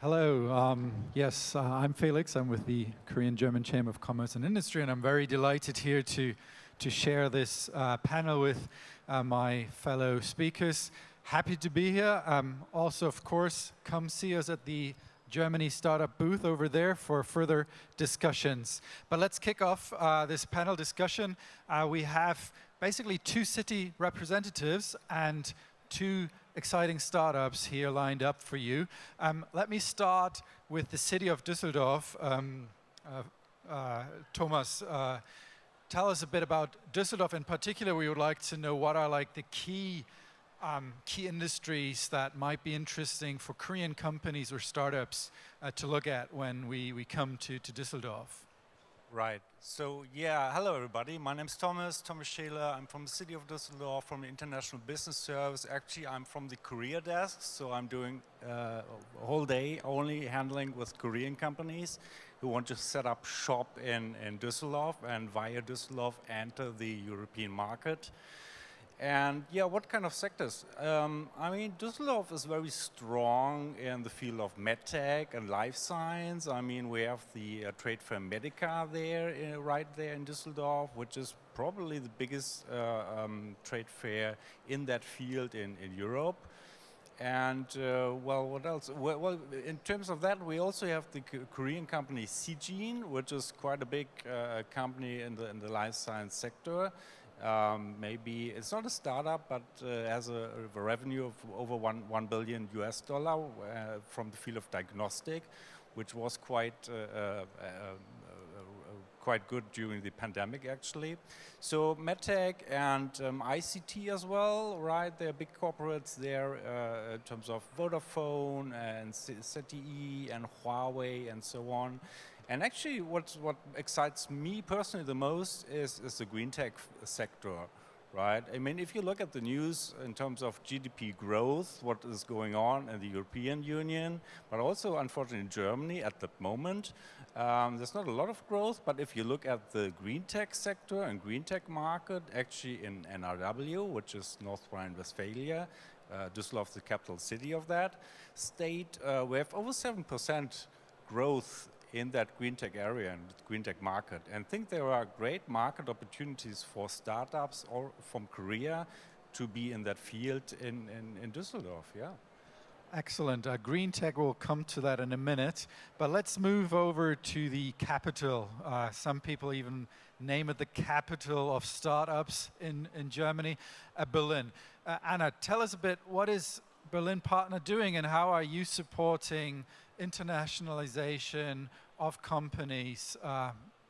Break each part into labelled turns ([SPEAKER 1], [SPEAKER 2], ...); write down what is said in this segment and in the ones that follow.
[SPEAKER 1] Hello. Yes, I'm Felix. I'm with the Korean-German Chamber of Commerce and Industry, and I'm very delighted here to share this panel with my fellow speakers. Happy to be here. Also, of course, come see us at the Germany Startup booth over there for further discussions. But let's kick off this panel discussion. We have basically two city representatives and two exciting startups here lined up for you. Let me start with the city of Düsseldorf. Thomas, tell us a bit about Düsseldorf. In particular, we would like to know what are like the key industries that might be interesting for Korean companies or startups to look at when we come to Düsseldorf.
[SPEAKER 2] Right. So, yeah, hello everybody. My name is Thomas Schele. I'm from the city of Düsseldorf, from the International Business Service. Actually, I'm from the Korea desk, so I'm doing a whole day only handling with Korean companies who want to set up shop in Düsseldorf and via Düsseldorf enter the European market. And yeah, what kind of sectors? I mean, Düsseldorf is very strong in the field of medtech and life science. I mean, we have the trade fair Medica there, right there in Düsseldorf, which is probably the biggest trade fair in that field in Europe. And well, what else? Well, in terms of that, we also have the Korean company Seoul, which is quite a big company in the life science sector. Maybe it's not a startup, but has a revenue of over $1 billion from the field of diagnostic, which was quite good during the pandemic, actually. So medtech and ICT as well, right? There are big corporates there in terms of Vodafone and ZTE and Huawei and so on. And actually, what excites me personally the most is the green tech sector, right? I mean, if you look at the news in terms of GDP growth, what is going on in the European Union, but also, unfortunately, in Germany at the moment, there's not a lot of growth. But if you look at the green tech sector and green tech market, actually in NRW, which is North Rhine-Westphalia, Düsseldorf, the capital city of that state, we have over 7% growth in that green tech area and green tech market. And I think there are great market opportunities for startups or from Korea to be in that field in Düsseldorf, yeah.
[SPEAKER 1] Excellent. Green tech, we'll come to that in a minute. But let's move over to the capital. Some people even name it the capital of startups in Germany, Berlin. Anna, tell us a bit, what is Berlin Partner doing and how are you supporting internationalization of companies?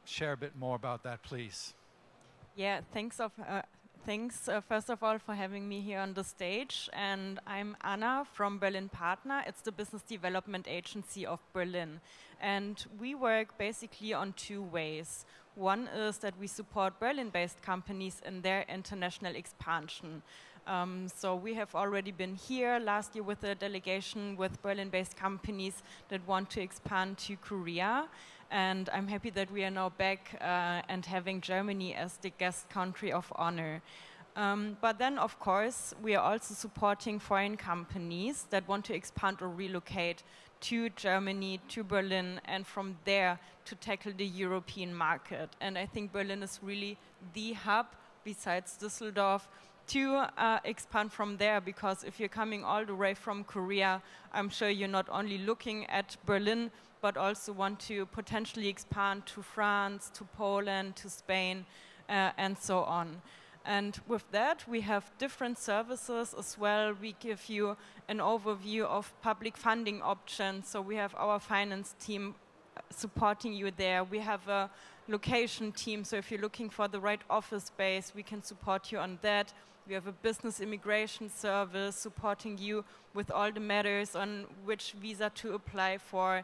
[SPEAKER 1] Share a bit more about that, please.
[SPEAKER 3] Yeah, thanks first of all for having me here on the stage. And I'm Anna from Berlin Partner. It's the business development agency of Berlin. And we work basically on two ways. One is that we support Berlin-based companies in their international expansion. So we have already been here last year with a delegation with Berlin-based companies that want to expand to Korea. And I'm happy that we are now back and having Germany as the guest country of honor. But then, of course, we are also supporting foreign companies that want to expand or relocate to Germany, to Berlin, and from there to tackle the European market. And I think Berlin is really the hub, besides Düsseldorf, to expand from there, because if you're coming all the way from Korea, I'm sure you're not only looking at Berlin, but also want to potentially expand to France, to Poland, to Spain, and so on. And with that, we have different services as well. We give you an overview of public funding options. So we have our finance team supporting you there. We have a location team, so if you're looking for the right office space, we can support you on that. We have a business immigration service supporting you with all the matters on which visa to apply for.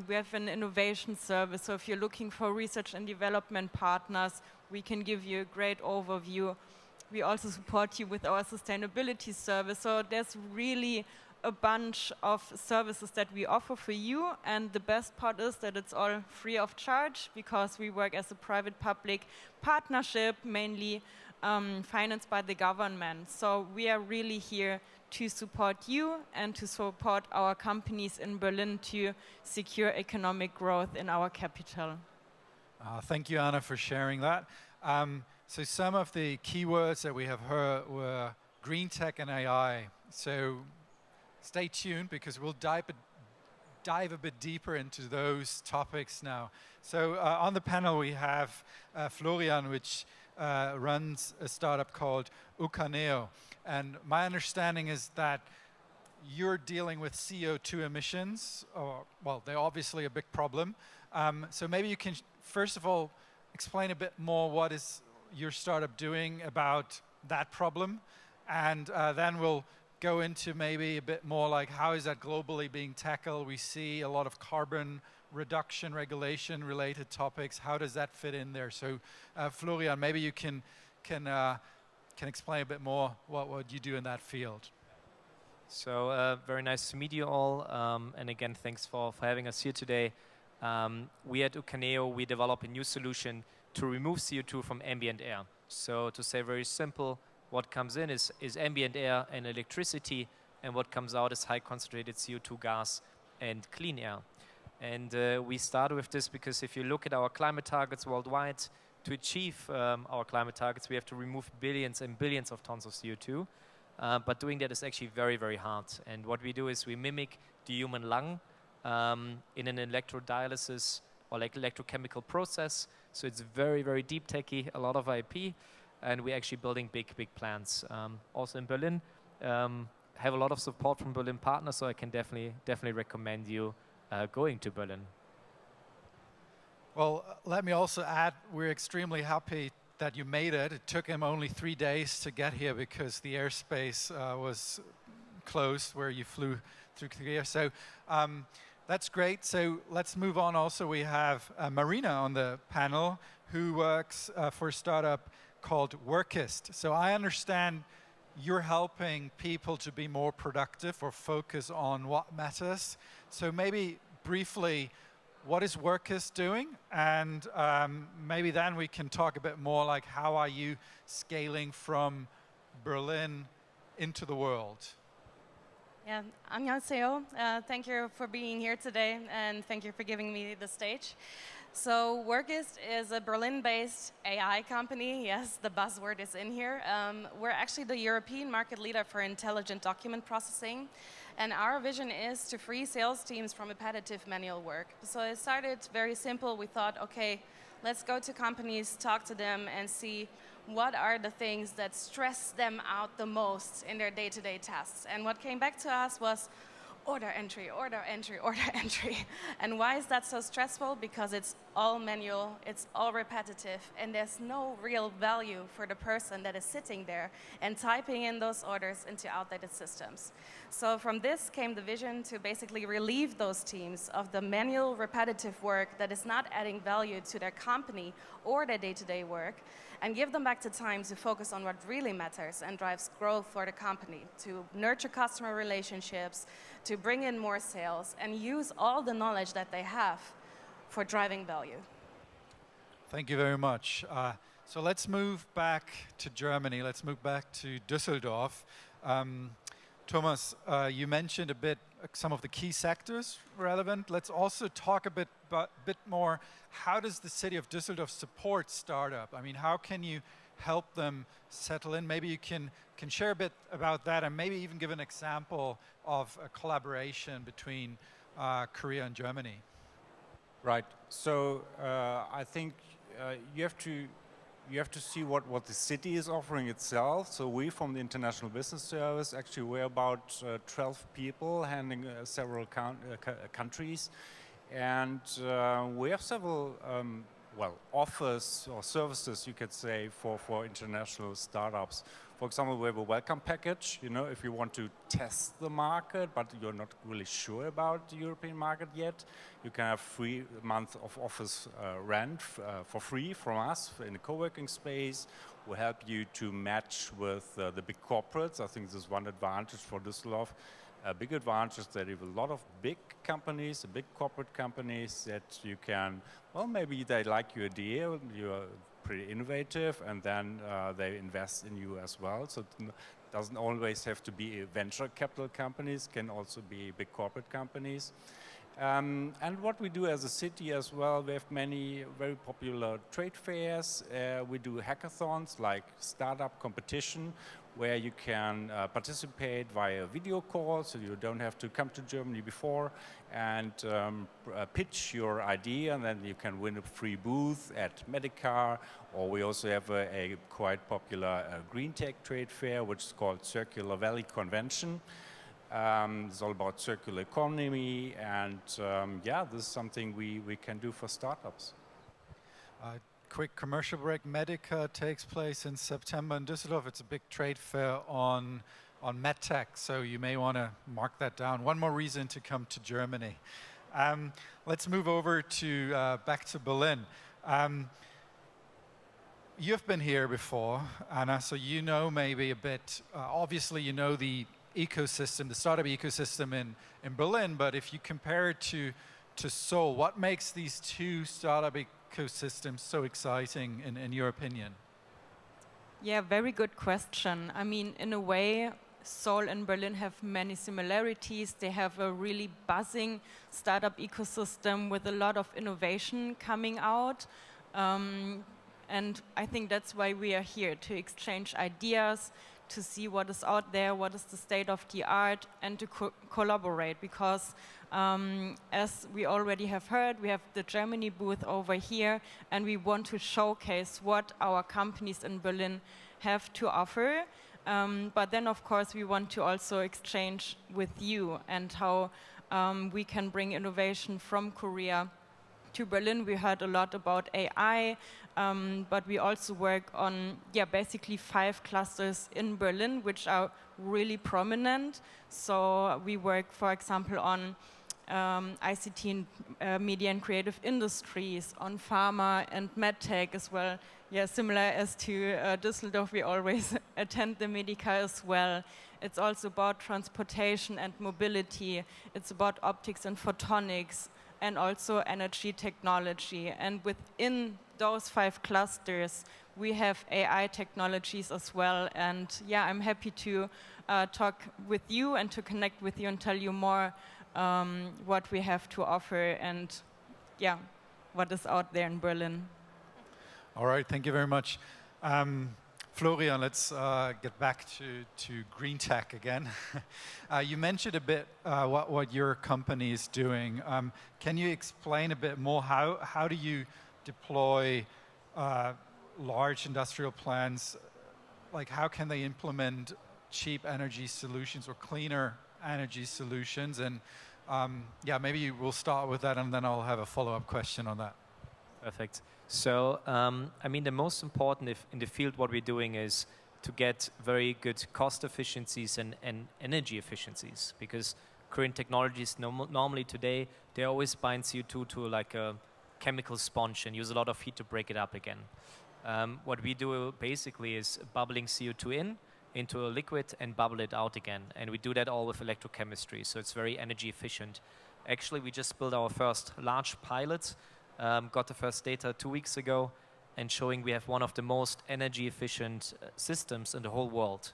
[SPEAKER 3] We have an innovation service, so if you're looking for research and development partners, we can give you a great overview. We also support you with our sustainability service, so there's really a bunch of services that we offer for you, and the best part is that it's all free of charge because we work as a private-public partnership mainly. financed by the government. So we are really here to support you and to support our companies in Berlin to secure economic growth in our capital.
[SPEAKER 1] Thank you, Anna, for sharing that. So some of the keywords that we have heard were green tech and AI. So stay tuned because we'll dive a bit deeper into those topics now. So on the panel we have Florian, which runs a startup called Ukaneo. And my understanding is that you're dealing with CO2 emissions, or, well, they're obviously a big problem. So maybe you can, first of all, explain a bit more what is your startup doing about that problem, and then we'll go into maybe a bit more like how is that globally being tackled. We see a lot of carbon reduction regulation related topics. How does that fit in there? So Florian, maybe you can explain a bit more what you do in that field.
[SPEAKER 4] So very nice to meet you all, and again thanks for having us here today. We at Ukaneo, we develop a new solution to remove CO2 from ambient air. So to say very simple, what comes in is ambient air and electricity, and what comes out is high concentrated CO2 gas and clean air. And we started with this because if you look at our climate targets worldwide, to achieve our climate targets, we have to remove billions and billions of tons of CO2. But doing that is actually very, very hard. And what we do is we mimic the human lung in an electrodialysis or like electrochemical process. So it's very, very deep techy, a lot of IP. And we're actually building big, big plants. Also in Berlin, have a lot of support from Berlin partners, so I can definitely recommend you going to Berlin.
[SPEAKER 1] Well, let me also add, we're extremely happy that you made it. It took him only 3 days to get here because the airspace was closed where you flew through Korea. So that's great. So let's move on. Also, we have Marina on the panel who works for a startup called Workist. So I understand you're helping people to be more productive or focus on what matters. So maybe briefly, what is Workist doing? And maybe then we can talk a bit more like how are you scaling from Berlin into the world?
[SPEAKER 5] Yeah, 안녕하세요. Thank you for being here today, and thank you for giving me the stage. So Workist is a Berlin-based AI company. Yes, the buzzword is in here. We're actually the European market leader for intelligent document processing. And our vision is to free sales teams from repetitive manual work. So it started very simple. We thought, okay, let's go to companies, talk to them, and see what are the things that stress them out the most in their day-to-day tasks. And what came back to us was order entry, order entry, order entry. And why is that so stressful? Because it's all manual, it's all repetitive, and there's no real value for the person that is sitting there and typing in those orders into outdated systems. So from this came the vision to basically relieve those teams of the manual repetitive work that is not adding value to their company or their day-to-day work, and give them back the time to focus on what really matters and drives growth for the company, to nurture customer relationships, to bring in more sales, and use all the knowledge that they have for driving value.
[SPEAKER 1] Thank you very much. So let's move back to Germany. Let's move back to Düsseldorf. Thomas, you mentioned a bit some of the key sectors relevant. Let's also talk a bit more. How does the city of Düsseldorf support startup? I mean, how can you help them settle in? Maybe you can share a bit about that, and maybe even give an example of a collaboration between Korea and Germany.
[SPEAKER 2] Right. So I think you have to see what the city is offering itself. So we, from the International Business Service, actually we're about 12 people handling several countries. And we have several, offers or services, you could say, for international startups. For example, we have a welcome package, you know, if you want to test the market, but you're not really sure about the European market yet, you can have 3 months of office rent for free from us in a co-working space. We'll help you to match with the big corporates. I think this is one advantage for Düsseldorf. A big advantage is that you have a lot of big companies, big corporate companies that you can, well, maybe they like your idea, you're pretty innovative, and then they invest in you as well. So it doesn't always have to be venture capital companies, can also be big corporate companies. And what we do as a city as well, we have many very popular trade fairs. We do hackathons like startup competition, where you can participate via video call, so you don't have to come to Germany before, and pitch your idea, and then you can win a free booth at Medicar. Or we also have a quite popular green tech trade fair, which is called Circular Valley Convention. It's all about circular economy, and yeah, this is something we can do for startups.
[SPEAKER 1] Quick commercial break. Medica takes place in September in Düsseldorf. It's a big trade fair on medtech, so you may want to mark that down. One more reason to come to Germany. Let's move over to back to Berlin. You've been here before, Anna, so you know maybe a bit. Obviously, you know the ecosystem, the startup ecosystem in Berlin, but if you compare it to Seoul, what makes these two startup ecosystems so exciting in your opinion?
[SPEAKER 3] Yeah, very good question. I mean, in a way, Seoul and Berlin have many similarities. They have a really buzzing startup ecosystem with a lot of innovation coming out. And I think that's why we are here, to exchange ideas, to see what is out there, what is the state of the art, and to collaborate. Because as we already have heard, we have the Germany booth over here, and we want to showcase what our companies in Berlin have to offer. But then, of course, we want to also exchange with you and how we can bring innovation from Korea to Berlin. We heard a lot about AI, but we also work on, basically 5 clusters in Berlin, which are really prominent. So we work, for example, on ICT and media and creative industries, on pharma and medtech as well. Yeah, similar as to Düsseldorf, we always attend the Medica as well. It's also about transportation and mobility. It's about optics and photonics, and also energy technology. And within those 5 clusters, we have AI technologies as well. And yeah, I'm happy to talk with you and to connect with you and tell you more what we have to offer and what is out there in Berlin.
[SPEAKER 1] All right, thank you very much. Florian, let's get back to green tech again. You mentioned a bit what your company is doing. Can you explain a bit more how do you deploy large industrial plants? Like, how can they implement cheap energy solutions or cleaner energy solutions? And maybe we'll start with that, and then I'll have a follow-up question on that.
[SPEAKER 4] Perfect. So, I mean, the most important in the field, what we're doing is to get very good cost efficiencies and energy efficiencies, because current technologies normally today, they always bind CO2 to like a chemical sponge and use a lot of heat to break it up again. What we do basically is bubbling CO2 into a liquid and bubble it out again. And we do that all with electrochemistry, so it's very energy efficient. Actually, we just built our first large pilot. Got the first data 2 weeks ago, and showing we have one of the most energy efficient systems in the whole world.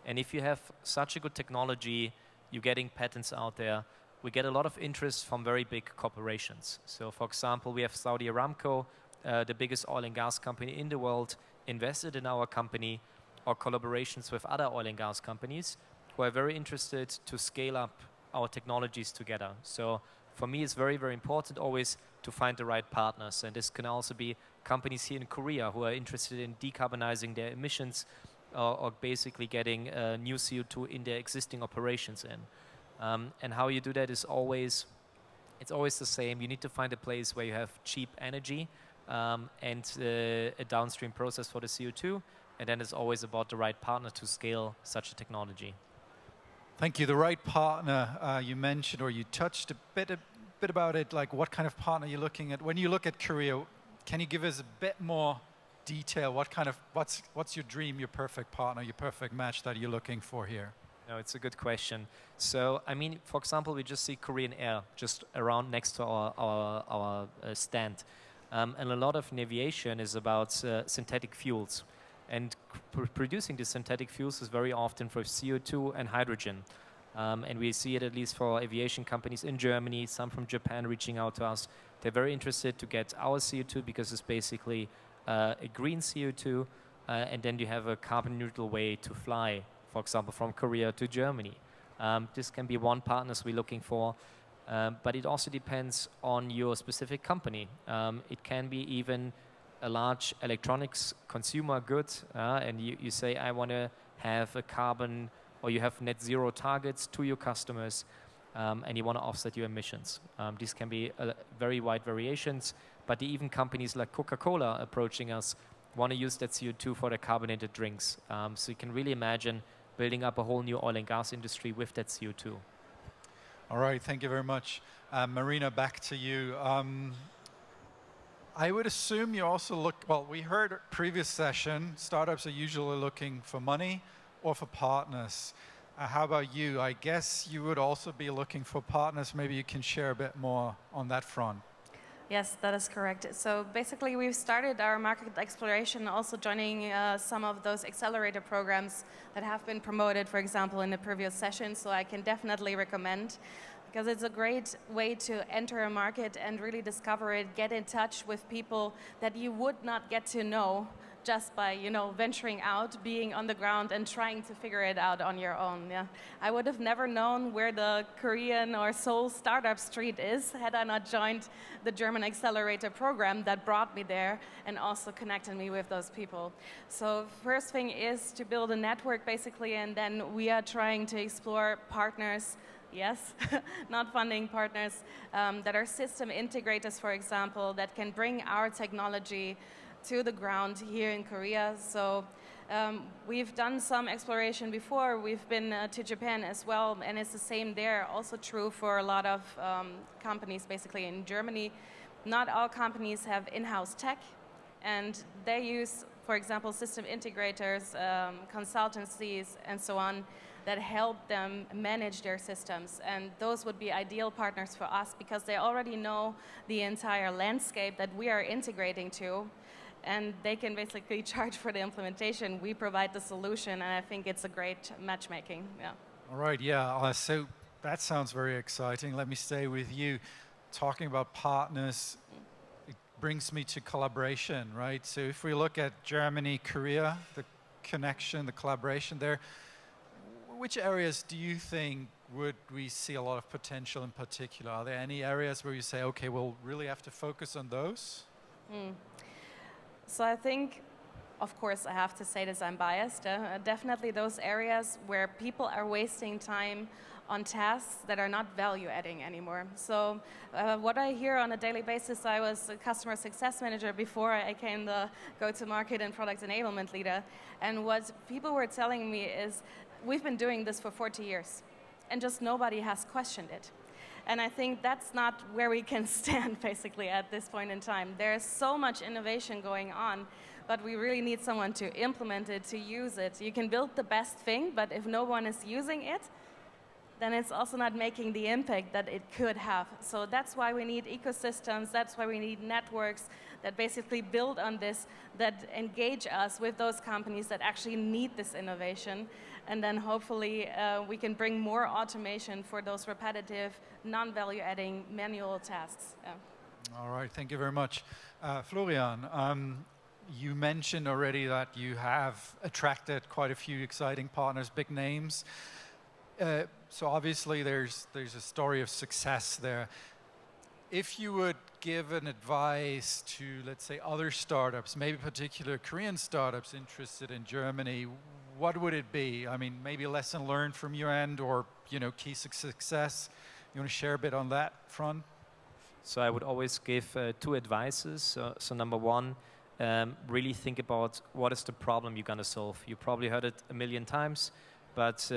[SPEAKER 4] And if you have such a good technology, you're getting patents out there, we get a lot of interest from very big corporations. So for example, we have Saudi Aramco, the biggest oil and gas company in the world, invested in our company, or collaborations with other oil and gas companies who are very interested to scale up our technologies together. So for me, it's very, very important always to find the right partners. And this can also be companies here in Korea who are interested in decarbonizing their emissions or basically getting new CO2 in their existing operations in. And how you do that is always, it's always the same. You need to find a place where you have cheap energy and a downstream process for the CO2. And then it's always about the right partner to scale such a technology.
[SPEAKER 1] Thank you. The right partner you mentioned, or you touched a bit about it, like what kind of partner you're looking at. When you look at Korea, can you give us a bit more detail? What's your dream, your perfect partner, your perfect match that you're looking for here?
[SPEAKER 4] No, it's a good question. So, I mean, for example, we just see Korean Air just around next to our stand. And a lot of aviation is about synthetic fuels. And producing the synthetic fuels is very often for CO2 and hydrogen. And we see it at least for aviation companies in Germany, some from Japan reaching out to us. They're very interested to get our CO2 because it's basically a green CO2, and then you have a carbon neutral way to fly, for example, from Korea to Germany. This can be one partner we're looking for, but it also depends on your specific company. It can be even a large electronics consumer good, and you say, I want to have a carbon, or you have net zero targets to your customers, and you want to offset your emissions. These can be very wide variations, but even companies like Coca-Cola approaching us want to use that CO2 for their carbonated drinks. So you can really imagine building up a whole new oil and gas industry with that CO2.
[SPEAKER 1] All right, thank you very much. Marina, back to you. I would assume you also look, well, we heard previous session, startups are usually looking for money or for partners. How about you? I guess you would also be looking for partners. Maybe you can share a bit more on that front.
[SPEAKER 5] Yes, that is correct. So basically, we've started our market exploration, also joining some of those accelerator programs that have been promoted, for example, in the previous session. So I can definitely recommend, because it's a great way to enter a market and really discover it, get in touch with people that you would not get to know just by, venturing out, being on the ground and trying to figure it out on your own. Yeah, I would have never known where the Korean or Seoul startup street is had I not joined the German accelerator program that brought me there and also connected me with those people. So first thing is to build a network basically, and then we are trying to explore partners. Yes, not funding partners that are system integrators, for example, that can bring our technology to the ground here in Korea. So we've done some exploration before. We've been to Japan as well, and it's the same there. Also true for a lot of companies basically in Germany. Not all companies have in-house tech, and they use, for example, system integrators, consultancies, and so on, that help them manage their systems. And those would be ideal partners for us because they already know the entire landscape that we are integrating to, and they can basically charge for the implementation. We provide the solution, and I think it's a great matchmaking. Yeah.
[SPEAKER 1] All right, yeah, so that sounds very exciting. Let me stay with you. Talking about partners, it brings me to collaboration, right? So if we look at Germany, Korea, the connection, the collaboration there, which areas do you think would we see a lot of potential in particular? Are there any areas where you say, okay, we'll really have to focus on those?
[SPEAKER 5] So I think, of course, I have to say this, I'm biased. Definitely those areas where people are wasting time on tasks that are not value adding anymore. So what I hear on a daily basis, I was a customer success manager before I became the go-to-market and product enablement leader. And what people were telling me is, we've been doing this for 40 years, and just nobody has questioned it. And I think that's not where we can stand, basically, at this point in time. There's so much innovation going on, but we really need someone to implement it, to use it. You can build the best thing, but if no one is using it, then it's also not making the impact that it could have. So that's why we need ecosystems, that's why we need networks that basically build on this, that engage us with those companies that actually need this innovation. And then hopefully we can bring more automation for those repetitive, non-value adding manual tasks. Yeah.
[SPEAKER 1] All right, thank you very much. Florian, you mentioned already that you have attracted quite a few exciting partners, big names. So obviously there's a story of success there. If you would give an advice to, let's say, other startups, maybe particular Korean startups interested in Germany, what would it be? I mean, maybe a lesson learned from your end, or key success. You want to share a bit on that front?
[SPEAKER 4] So I would always give two advices. So number one, really think about what is the problem you're going to solve. You probably heard it a million times, but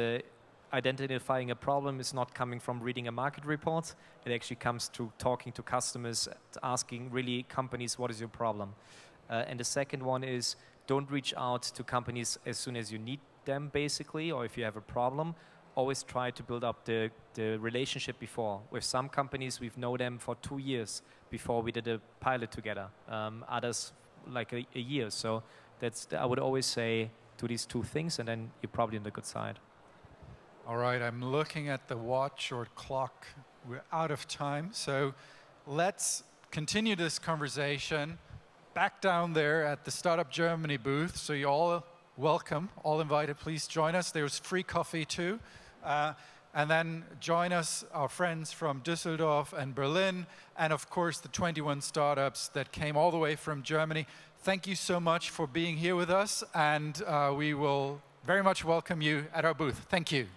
[SPEAKER 4] identifying a problem is not coming from reading a market report. It actually comes to talking to customers, asking really companies, what is your problem? And the second one is, don't reach out to companies as soon as you need them, basically, or if you have a problem. always try to build up the relationship before. With some companies, we've known them for 2 years before we did a pilot together. Others, like a year. So I would always say, do these 2 things, and then you're probably on the good side.
[SPEAKER 1] All right, I'm looking at the watch or clock. We're out of time, so let's continue this conversation back down there at the Startup Germany booth. So you're all welcome, all invited. Please join us. There's free coffee too. And then join us, our friends from Düsseldorf and Berlin, and of course the 21 startups that came all the way from Germany. Thank you so much for being here with us, and we will very much welcome you at our booth. Thank you.